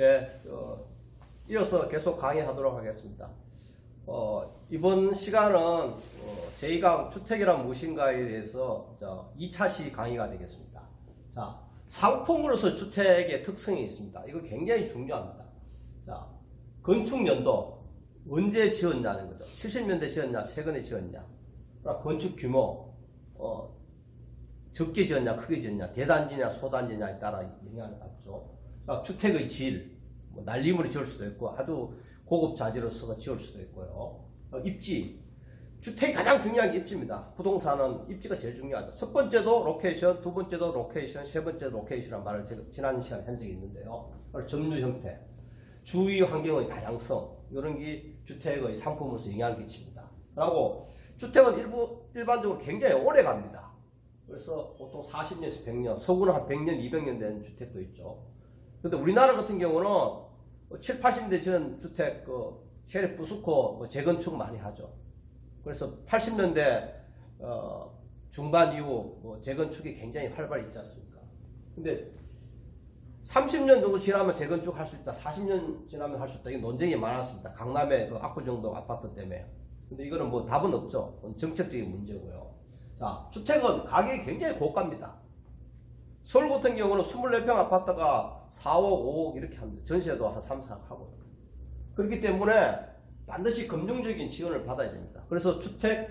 예, 이어서 계속 강의하도록 하겠습니다. 이번 시간은 제2강 주택이란 무엇인가에 대해서 2차 시 강의가 되겠습니다. 자, 상품으로서 주택의 특성이 있습니다. 이거 굉장히 중요합니다. 자, 건축 연도, 언제 지었냐는 거죠. 70년대 지었냐, 최근에 지었냐. 건축 규모, 적게 지었냐, 크게 지었냐, 대단지냐, 소단지냐에 따라 영향을 받죠. 주택의 질, 난리물이 지을 수도 있고, 아주 고급 자재로서 지을 수도 있고요. 입지, 주택이 가장 중요한 게 입지입니다. 부동산은 입지가 제일 중요하죠. 첫 번째도 로케이션, 두 번째도 로케이션, 세 번째도 로케이션이라는 말을 제가 지난 시간에 한 적이 있는데요. 점유 형태, 주위 환경의 다양성, 이런 게 주택의 상품으로서 영향을 끼칩니다. 그리고 주택은 일반적으로 굉장히 오래 갑니다. 그래서 보통 40년에서 100년, 서구는 한 100년, 200년 된 주택도 있죠. 근데 우리나라 같은 경우는 7, 80년대 전 주택, 세례 부수고 재건축 많이 하죠. 그래서 80년대 중반 이후 재건축이 굉장히 활발히 있지 않습니까? 근데 30년 정도 지나면 재건축 할 수 있다, 40년 지나면 할 수 있다, 이게 논쟁이 많았습니다. 강남의 압구정동 아파트 때문에. 근데 이거는 답은 없죠. 정책적인 문제고요. 자, 주택은 가격이 굉장히 고가입니다. 서울 같은 경우는 24평 아파트가 4억, 5억 이렇게 합니다. 전세도 한 3, 4억 하고요. 그렇기 때문에 반드시 금융적인 지원을 받아야 됩니다. 그래서 주택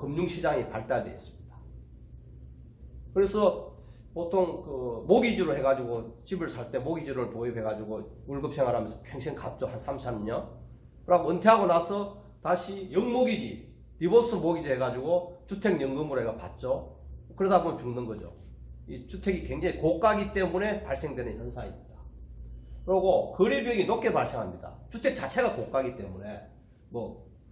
금융시장이 발달되어 있습니다. 그래서 보통 모기지로 해가지고 집을 살 때 모기지를 도입해가지고 월급 생활하면서 평생 갚죠. 한 3, 4년. 그리고 은퇴하고 나서 다시 영모기지, 리버스 모기지 해가지고 주택연금으로 해가 받죠. 그러다 보면 죽는 거죠. 이 주택이 굉장히 고가이기 때문에 발생되는 현상입니다. 그리고 거래 비용이 높게 발생합니다. 주택 자체가 고가이기 때문에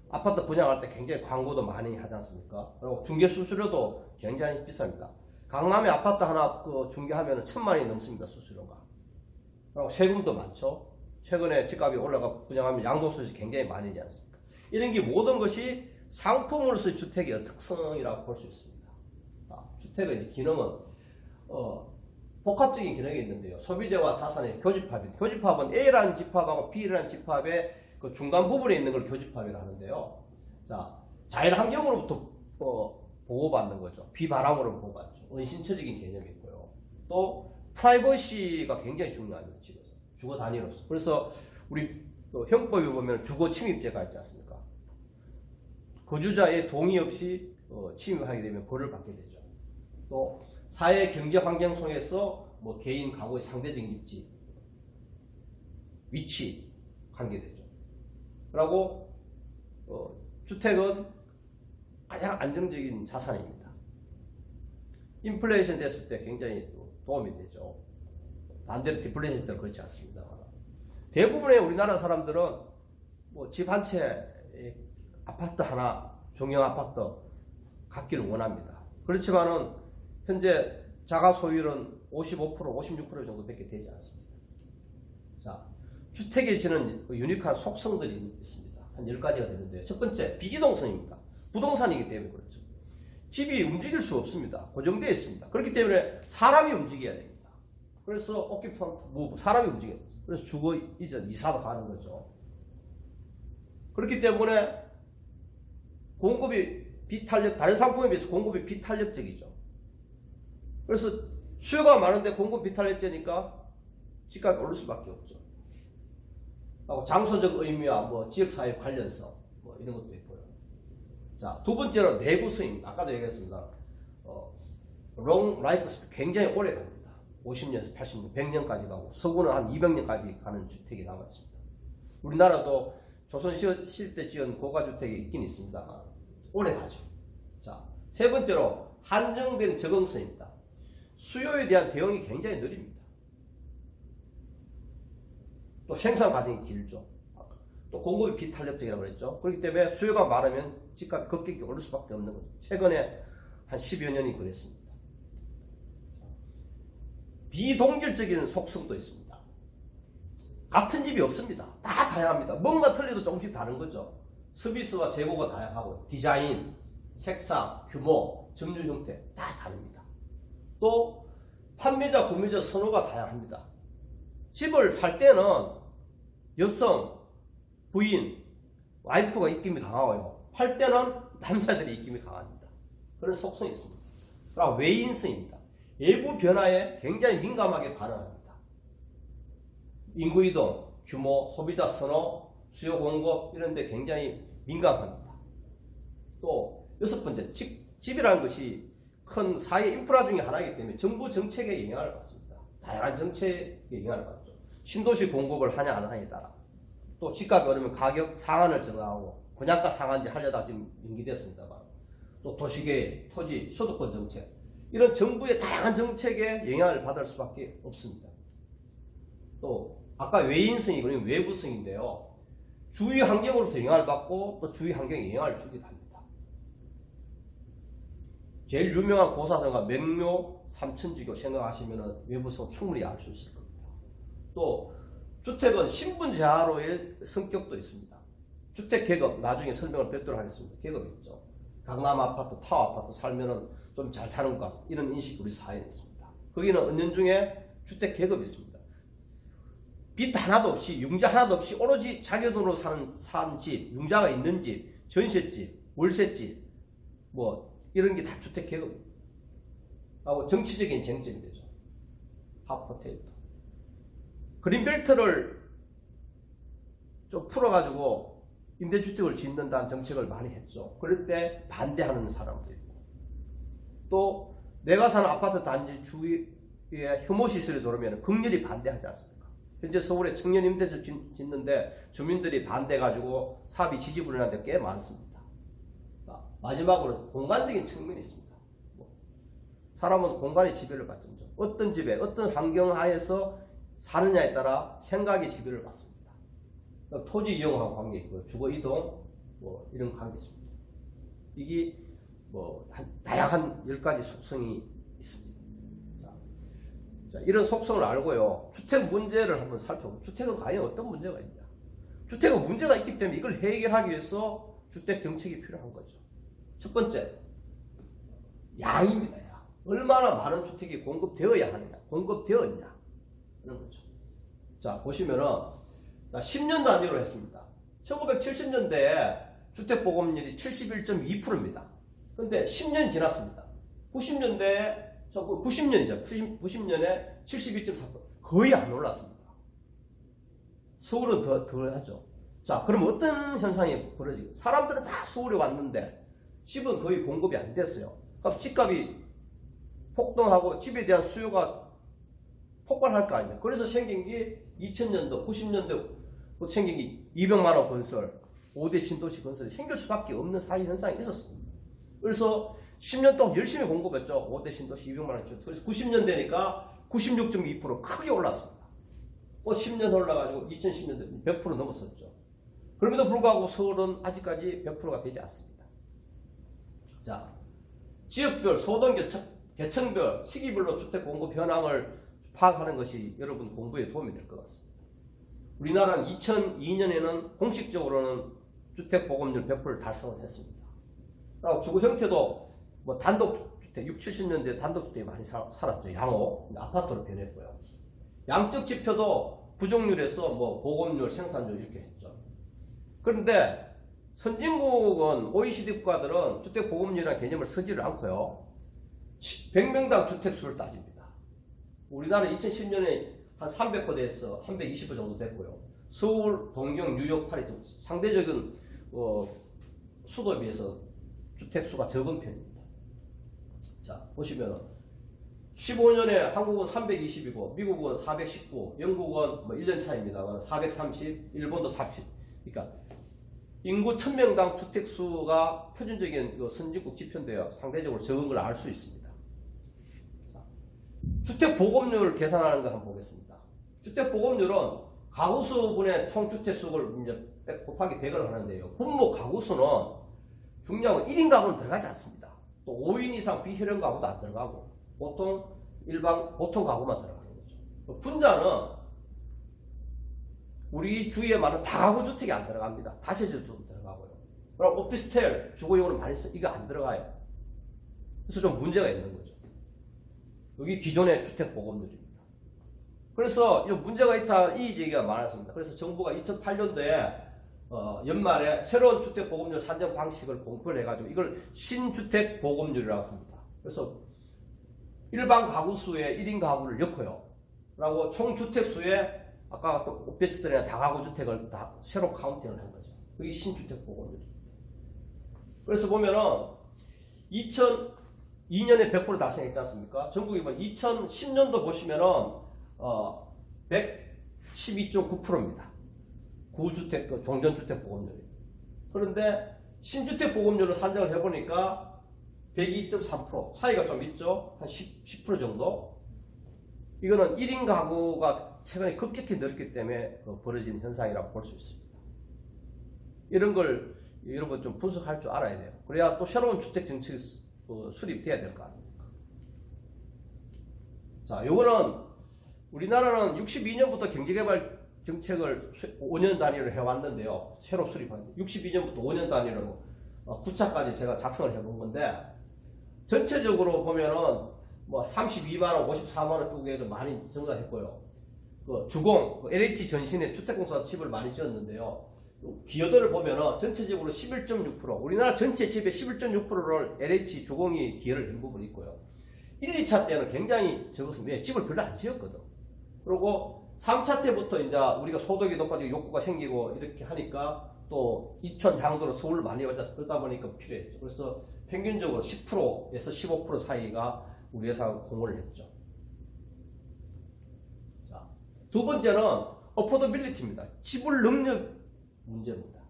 아파트 분양할 때 굉장히 광고도 많이 하지 않습니까? 그리고 중개 수수료도 굉장히 비쌉니다. 강남에 아파트 하나 중개하면 1,000만 원이 넘습니다. 수수료가. 그리고 세금도 많죠. 최근에 집값이 올라가 분양하면 양도소득이 굉장히 많이 되지 않습니까? 이런 게 모든 것이 상품으로서의 주택의 특성이라고 볼 수 있습니다. 주택의 기능은 복합적인 기능이 있는데요. 소비재와 자산의 교집합입니다. 교집합은 A라는 집합하고 B라는 집합의 그 중간 부분에 있는 걸 교집합이라고 하는데요. 자, 자연환경으로부터 보호받는 거죠. 비바람으로 보호받죠. 은신처적인 개념이 있고요. 또 프라이버시가 굉장히 중요합니다. 집에서 주거 단위로서. 그래서 우리 형법에 보면 주거 침입죄가 있지 않습니까? 거주자의 동의 없이 침입하게 되면 벌을 받게 되죠. 또 사회 경제 환경 속에서 개인 가구의 상대적 입지, 위치 관계되죠. 그리고 주택은 가장 안정적인 자산입니다. 인플레이션 됐을 때 굉장히 도움이 되죠. 반대로 디플레이션 때는 그렇지 않습니다. 대부분의 우리나라 사람들은 집 한 채, 아파트 하나, 종형 아파트 갖기를 원합니다. 그렇지만은 현재 자가 소유율은 55%, 56% 정도밖에 되지 않습니다. 자, 주택에 지는 유니크한 속성들이 있습니다. 한 10가지가 되는데요. 첫 번째, 비기동성입니다. 부동산이기 때문에 그렇죠. 집이 움직일 수 없습니다. 고정되어 있습니다. 그렇기 때문에 사람이 움직여야 됩니다. 그래서 오큐펀트 무브, 사람이 움직여야 됩니다. 그래서 주거 이전, 이사도 가는 거죠. 그렇기 때문에 공급이 비탄력, 다른 상품에 비해서 공급이 비탄력적이죠. 그래서 수요가 많은데 공급 비탄력제니까 집값이 오를 수밖에 없죠. 하고 장소적 의미와 지역사회 관련성 이런 것도 있고요. 자, 두 번째로 내구성입니다. 아까도 얘기했습니다. 롱 라이프 스피 굉장히 오래 갑니다. 50년에서 80년, 100년까지 가고 서구는 한 200년까지 가는 주택이 남았습니다. 우리나라도 조선시대 때 지은 고가주택이 있긴 있습니다. 오래 가죠. 자, 세 번째로 한정된 적응성입니다. 수요에 대한 대응이 굉장히 느립니다. 또 생산 과정이 길죠. 또 공급이 비탄력적이라고 그랬죠. 그렇기 때문에 수요가 많으면 집값이 급격히 오를 수밖에 없는 거죠. 최근에 한 10여 년이 그랬습니다. 비동질적인 속성도 있습니다. 같은 집이 없습니다. 다 다양합니다. 뭔가 틀려도 조금씩 다른 거죠. 서비스와 재고가 다양하고 디자인, 색상, 규모, 점유 형태 다 다릅니다. 또 판매자, 구매자 선호가 다양합니다. 집을 살 때는 여성, 부인, 와이프가 입김이 강하고요. 팔 때는 남자들이 입김이 강합니다. 그런 속성이 있습니다. 그리고 외인성입니다. 외부 변화에 굉장히 민감하게 반응합니다. 인구이동, 규모, 소비자 선호, 수요 공급 이런 데 굉장히 민감합니다. 또 여섯 번째, 집이라는 것이 큰 사회 인프라 중에 하나이기 때문에 정부 정책에 영향을 받습니다. 다양한 정책에 영향을 받죠. 신도시 공급을 하냐 안 하냐에 따라 또 집값이 오르면 가격 상한을 정하고 분양가 상한제 하려다 지금 연기됐습니다만 또 도시계획, 토지, 소득권 정책 이런 정부의 다양한 정책에 영향을 받을 수밖에 없습니다. 또 아까 외인성이 그러면 외부성인데요. 주위 환경으로부터 영향을 받고 또 주위 환경에 영향을 주기도 합니다. 제일 유명한 고사성가 명묘 삼천지교 생각하시면 외부성 충분히 알 수 있을 겁니다. 또 주택은 신분제하로의 성격도 있습니다. 주택 계급 나중에 설명을 뵙도록 하겠습니다. 계급이 있죠. 강남 아파트, 타워 아파트 살면은 좀 잘 사는 것 같은 이런 인식이 우리 사회에 있습니다. 거기는 은연중에 주택 계급이 있습니다. 빚 하나도 없이 융자 하나도 없이 오로지 자기 돈으로 사는 집, 융자가 있는 집, 전셋집, 월세집 뭐 이런 게 다 주택 계급입니다. 하고 정치적인 쟁점이 되죠. 핫포테이토. 그린벨트를 좀 풀어가지고 임대주택을 짓는다는 정책을 많이 했죠. 그럴 때 반대하는 사람도 있고 또 내가 사는 아파트 단지 주위에 혐오시설이 들어오면 극렬히 반대하지 않습니까? 현재 서울에 청년 임대주택 짓는데 주민들이 반대해가지고 사업이 지지부진한 데 꽤 많습니다. 마지막으로 공간적인 측면이 있습니다. 사람은 공간의 지배를 받죠. 어떤 집에 어떤 환경 하에서 사느냐에 따라 생각의 지배를 받습니다. 토지 이용하고 관계 있고 주거 이동 뭐 이런 관계 있습니다. 이게 뭐 다양한 10가지 속성이 있습니다. 자, 이런 속성을 알고요. 주택 문제를 한번 살펴보면 주택은 과연 어떤 문제가 있냐? 주택은 문제가 있기 때문에 이걸 해결하기 위해서 주택 정책이 필요한 거죠. 첫 번째, 양입니다. 양. 얼마나 많은 주택이 공급되어야 하느냐, 공급되었냐 이런 거죠. 자, 보시면은 자, 10년 단위로 했습니다. 1970년대에 주택 보급률이 71.2%입니다. 근데 10년이 지났습니다. 90년이죠. 90년에 72.4%. 거의 안 올랐습니다. 서울은 더 하죠. 자, 그럼 어떤 현상이 벌어지고? 사람들은 다 서울에 왔는데 집은 거의 공급이 안 됐어요. 그럼 집값이 폭등하고 집에 대한 수요가 폭발할 거 아닙니까? 그래서 생긴 게 2000년도, 90년도 생긴 게 200만 원 건설, 5대 신도시 건설이 생길 수밖에 없는 사회 현상이 있었습니다. 그래서 10년 동안 열심히 공급했죠. 5대 신도시 200만 원이죠. 그래서 90년 되니까 96.2% 크게 올랐습니다. 10년 올라가지고 2010년대 100% 넘었었죠. 그럼에도 불구하고 서울은 아직까지 100%가 되지 않습니다. 자, 지역별, 소동 계층별, 시기별로 주택 공급 현황을 파악하는 것이 여러분 공부에 도움이 될 것 같습니다. 우리나라는 2002년에는 공식적으로는 주택 보급률 100%를 달성을 했습니다. 그리고 주거 형태도 뭐 단독주택, 60, 70년대 단독주택이 많이 살았죠. 양호, 아파트로 변했고요. 양적 지표도 부족률에서 뭐 보급률, 생산률 이렇게 했죠. 그런데 선진국은 OECD 국가들은 주택 보급률이라는 개념을 쓰지를 않고요. 100명당 주택수를 따집니다. 우리나라는 2010년에 한 300호대에서 320호 정도 됐고요. 서울, 동경, 뉴욕, 파리 등 상대적인 수도에 비해서 주택수가 적은 편입니다. 자, 보시면 15년에 한국은 320이고 미국은 419, 영국은 뭐 1년 차입니다. 430, 일본도 40. 그러니까 인구 1000명당 주택수가 표준적인 선진국 지표인데요. 상대적으로 적은 걸 알 수 있습니다. 자, 주택 보급률 계산하는 거 한번 보겠습니다. 주택 보급률은 가구수분의 총 주택수를 이제 곱하기 100을 하는데요. 분모 가구수는 중요한 건 1인 가구는 들어가지 않습니다. 또 5인 이상 비혈연 가구도 안 들어가고 보통 가구만 들어가는 거죠. 분자는 우리 주위에 많은 다가구 주택이 안 들어갑니다. 다세대도 들어가고요. 그럼 오피스텔 주거용으로 많이 쓰 이거 안 들어가요. 그래서 좀 문제가 있는 거죠. 여기 기존의 주택 보급률입니다. 그래서 이 문제가 있다 이 얘기가 많았습니다. 그래서 정부가 2008년도에 연말에 새로운 주택보급률 산정 방식을 공표를 해가지고 이걸 신주택보급률이라고 합니다. 그래서 일반 가구 수에 1인 가구를 넣고요. 라고 총 주택 수에 아까 또 오피스텔이나 다가구 주택을 다 새로 카운팅을 한 거죠. 그게 신주택보급률입니다. 그래서 보면은 2002년에 100% 달성했지 않습니까? 전국이 2010년도 보시면은 112.9%입니다. 구주택, 종전주택 보급률이. 그런데 신주택 보급률을 산정을 해보니까 102.3% 차이가 좀 있죠. 한 10% 정도. 이거는 1인 가구가 최근에 급격히 늘었기 때문에 벌어진 현상이라고 볼 수 있습니다. 이런 걸 여러분 좀 분석할 줄 알아야 돼요. 그래야 또 새로운 주택 정책이 수립돼야 될 거 아닙니까? 자, 요거는 우리나라는 62년부터 경제개발 정책을 5년 단위로 해왔는데요. 새로 수립한 62년부터 5년 단위로 9차까지 제가 작성을 해본 건데 전체적으로 보면은 뭐 32만원, 54만원 쪽에도 많이 증가했고요. 주공, LH 전신에 주택공사 집을 많이 지었는데요. 기여도를 보면은 전체적으로 11.6%, 우리나라 전체 집의 11.6%를 LH 주공이 기여를 한 부분이 있고요. 1, 2차 때는 굉장히 적었습니다. 왜? 집을 별로 안 지었거든. 그리고 3차 때부터 이제 우리가 소득이 높아지고 욕구가 생기고 이렇게 하니까 또 이천 향도로 서울 많이 오다 보니까 필요했죠. 그래서 평균적으로 10%에서 15% 사이가 우리 회사가 공헌을 했죠. 자, 두 번째는 어포더빌리티입니다. 지불 능력 문제입니다.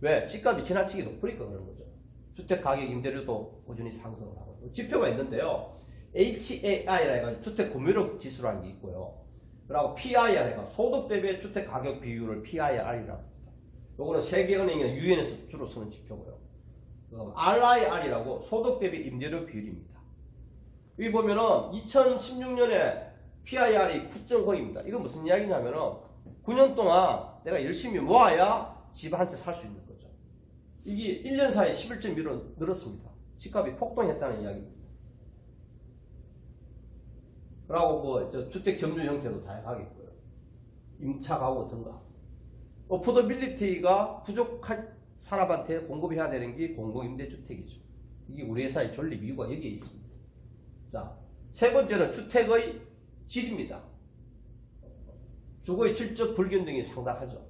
왜? 집값이 지나치게 높으니까 그런 거죠. 주택 가격 임대료도 꾸준히 상승을 하고 지표가 있는데요. HAI라 해가지고 주택 구매력 지수라는 게 있고요. 그리고 PIR 해가 소득 대비 주택 가격 비율을 PIR이라고 합니다. 요거는 세계은행이나 유엔에서 주로 쓰는 지표고요. RIR이라고 소득 대비 임대료 비율입니다. 여기 보면은 2016년에 PIR이 9.9입니다. 이건 무슨 이야기냐면은 9년 동안 내가 열심히 모아야 집 한 채 살 수 있는 거죠. 이게 1년 사이에 11.1로 늘었습니다. 집값이 폭등했다는 이야기입니다. 그리고 뭐 주택 점유 형태도 다양하겠고요. 임차 가구 증가. 어포더빌리티가 부족한 사람한테 공급해야 되는 게 공공임대주택이죠. 이게 우리 회사의 존립 이유가 여기에 있습니다. 자, 세 번째는 주택의 질입니다. 주거의 질적 불균등이 상당하죠.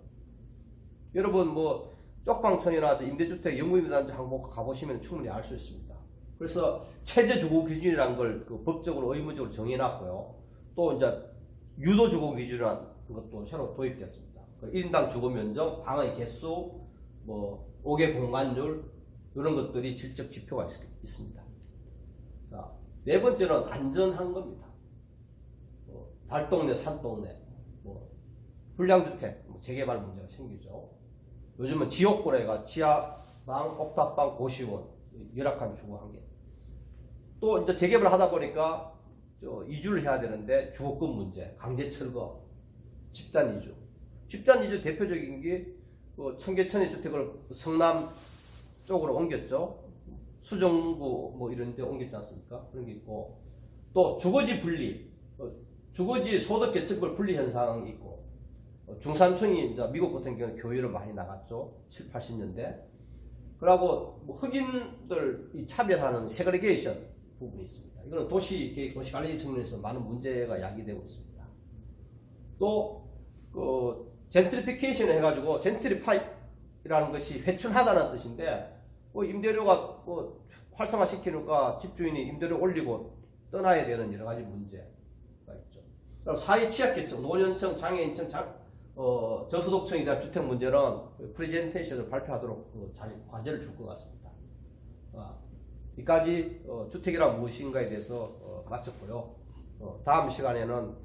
여러분 뭐 쪽방촌이나 임대주택 영구임대단지 항목 가보시면 충분히 알 수 있습니다. 그래서 최저주거 기준이라는 걸 법적으로 의무적으로 정해놨고요. 또 이제 유도주거 기준이라는 것도 새로 도입됐습니다. 1인당 주거 면적, 방의 개수, 뭐 5개 공간율 이런 것들이 질적 지표가 있습니다. 자, 네 번째는 안전한 겁니다. 달동네, 산동네, 불량주택, 재개발 문제가 생기죠. 요즘은 지옥고래가 지하방, 옥탑방, 고시원, 열악한 주거 환경. 또 이제 재개발을 하다 보니까 이주를 해야 되는데 주거권 문제, 강제 철거, 집단 이주. 집단 이주 대표적인 게 청계천의 주택을 성남 쪽으로 옮겼죠. 수정구 뭐 이런 데 옮겼지 않습니까? 그런 게 있고 또 주거지 분리, 주거지 소득 계층별 분리 현상이 있고 중산층이 이제 미국 같은 경우는 교외로 많이 나갔죠. 7, 80년대. 그리고 뭐 흑인들 차별하는 세그리게이션 부분이 있습니다. 이거는 도시 계획, 도시 관리 측면에서 많은 문제가 야기되고 있습니다. 또 젠트리피케이션을 해가지고 젠트리파이라는 것이 회춘하다는 뜻인데 임대료가 활성화시키니까 집주인이 임대료 올리고 떠나야 되는 여러 가지 문제가 있죠. 그리고 사회 취약계층, 노년층, 장애인층, 저소득층에 대한 주택 문제는 프레젠테이션을 발표하도록 과제를 줄 것 같습니다. 이까지 주택이란 무엇인가에 대해서 마쳤고요. 다음 시간에는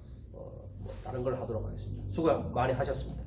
다른 걸 하도록 하겠습니다. 수고 많이 하셨습니다.